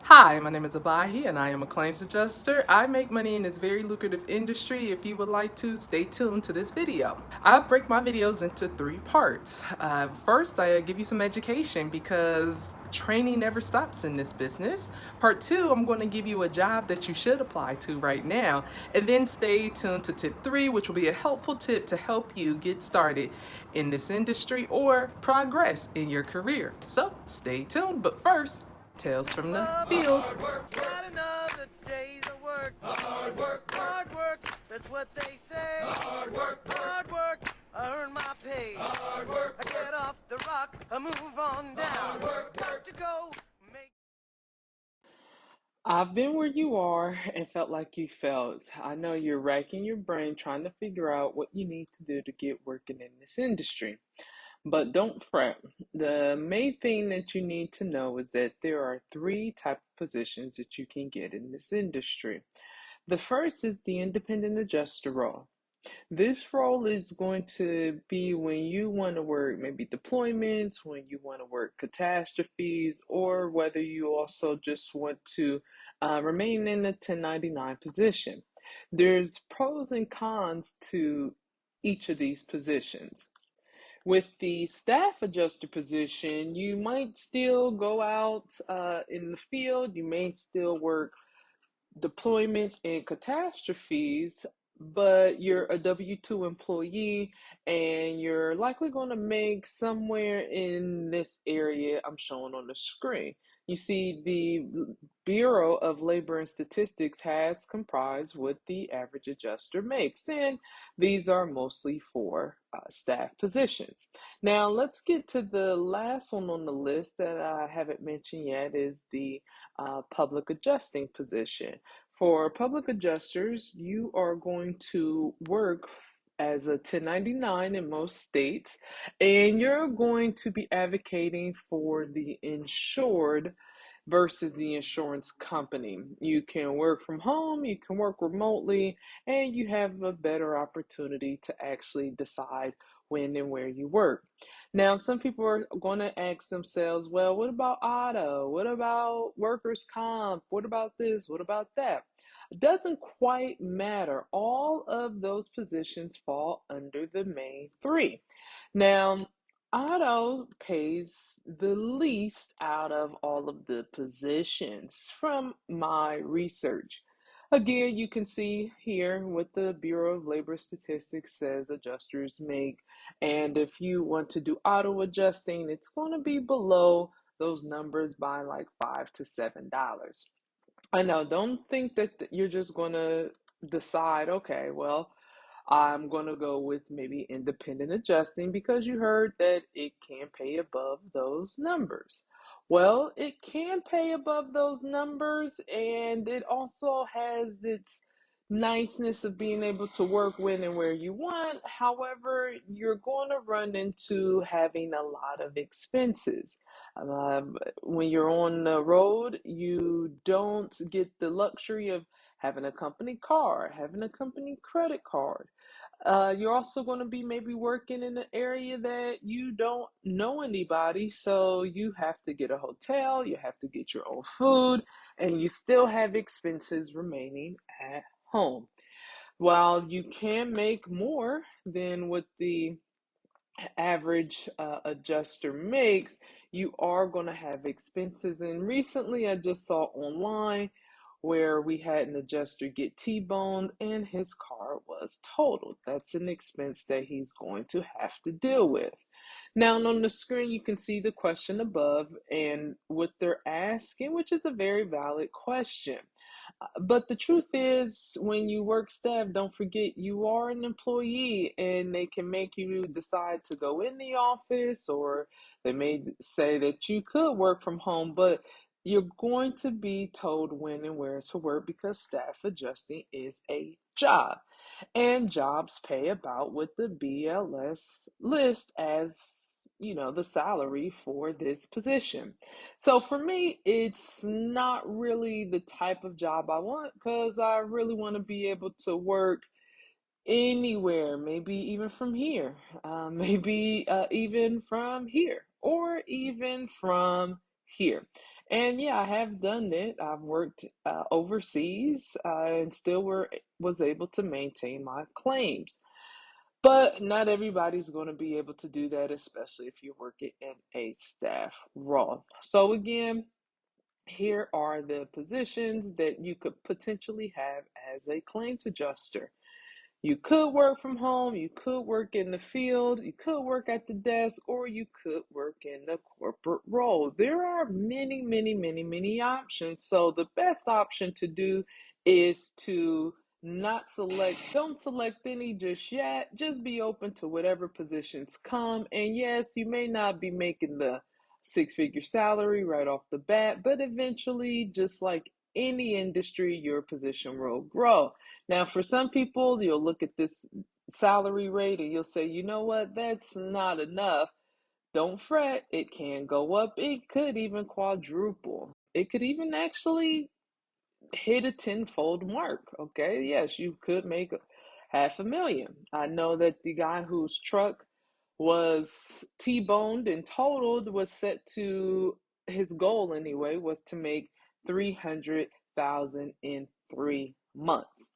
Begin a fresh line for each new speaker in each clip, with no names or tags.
Hi, my name is Abahi and I am a claims adjuster. I make money in this very lucrative industry. If you would like to, stay tuned to this video. I break my videos into three parts. First, I give you some education because training never stops in this business. Part two, I'm going to give you a job that you should apply to right now. And then stay tuned to tip three, which will be a helpful tip to help you get started in this industry or progress in your career. So stay tuned, but first, Tales from the field.
Hard work, not another day's of work. Hard work, that's what they say. Hard work, I earn my pay. I get off the rock, I move on down. Got to go, make.
I've been where you are and felt like you felt. I know you're racking your brain trying to figure out what you need to do to get working in this industry. But don't fret. The main thing that you need to know is that there are three type of positions that you can get in this industry. The first is the independent adjuster role. This role is going to be when you want to work maybe deployments, when you want to work catastrophes, or whether you also just want to remain in the 1099 position. There's pros and cons to each of these positions. With the staff adjuster position, you might still go out in the field, you may still work deployments and catastrophes, but you're a W 2 employee and you're likely going to make somewhere in this area I'm showing on the screen. You see, the Bureau of Labor and Statistics has comprised what the average adjuster makes, and these are mostly for staff positions. Now, let's get to the last one on the list that I haven't mentioned yet is the public adjusting position. For public adjusters, you are going to work as a 1099 in most states, and you're going to be advocating for the insured versus the insurance company. You can work from home, you can work remotely, and you have a better opportunity to actually decide when and where you work. Now, some people are going to ask themselves, well, what about auto? What about workers' comp? What about this? What about that? It doesn't quite matter. All of those positions fall under the main three. Now, auto pays the least out of all of the positions from my research. Again, you can see here what the Bureau of Labor Statistics says adjusters make. And if you want to do auto adjusting, it's going to be below those numbers by like $5 to $7. I know, don't think that you're just going to decide, okay, well, I'm going to go with maybe independent adjusting because you heard that it can pay above those numbers. Well, it can pay above those numbers, and it also has its niceness of being able to work when and where you want. However, you're going to run into having a lot of expenses. When you're on the road, you don't get the luxury of having a company car, having a company credit card. You're also going to be maybe working in an area that you don't know anybody, so you have to get a hotel, you have to get your own food, and you still have expenses remaining at home. While you can make more than what the average adjuster makes, you are going to have expenses. And recently, I just saw online where we had an adjuster get T-boned and his car was totaled. That's an expense that he's going to have to deal with. Now, on the screen, you can see the question above and what they're asking, which is a very valid question. But the truth is, when you work staff, don't forget you are an employee and they can make you decide to go in the office, or they may say that you could work from home, but you're going to be told when and where to work because staff adjusting is a job. And jobs pay about what the BLS list as, the salary for this position. So for me, it's not really the type of job I want because I really want to be able to work anywhere, maybe even from here, maybe even from here, or even from here. And yeah, I have done it. I've worked overseas and still was able to maintain my claims. But not everybody's going to be able to do that, especially if you're working in a staff role. So again, here are the positions that you could potentially have as a claims adjuster. You could work from home, you could work in the field, you could work at the desk, or you could work in the corporate role. There are many, many, many, many options. So the best option to do is to not select, don't select any just yet. Just be open to whatever positions come. And yes, you may not be making the six-figure salary right off the bat, but eventually, just like any industry, your position will grow. Now, for some people, you'll look at this salary rate and you'll say, you know what, that's not enough. Don't fret, it can go up. It could even quadruple. It could even actually hit a tenfold mark. Okay, yes, you could make 500,000. I know that the guy whose truck was T-boned and totaled was set to, his goal anyway was to make 300,000 in 3 months.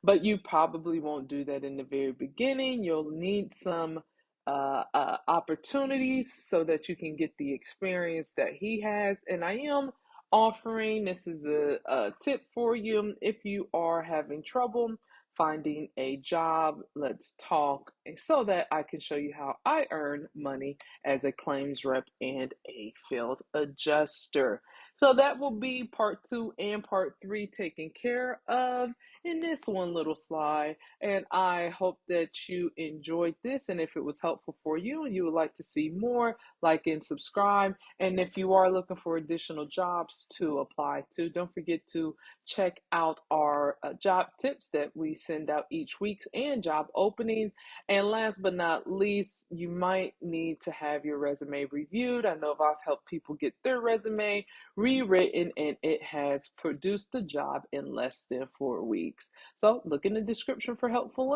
But you probably won't do that in the very beginning. You'll need some opportunities so that you can get the experience that he has. And I am offering, this is a tip for you if you are having trouble finding a job. Let's talk so that I can show you how I earn money as a claims rep and a field adjuster. So that will be part 2 and part 3 taken care of in this one little slide. And I hope that you enjoyed this. And if it was helpful for you and you would like to see more, like and subscribe. And if you are looking for additional jobs to apply to, don't forget to check out our job tips that we send out each week and job openings. And last but not least, you might need to have your resume reviewed. I know I've helped people get their resume rewritten and it has produced a job in less than 4 weeks. So look in the description for helpful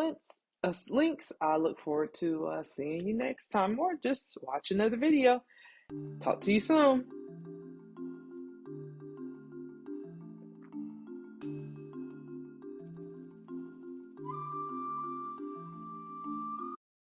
links. I look forward to seeing you next time or just watch another video. Talk to you soon.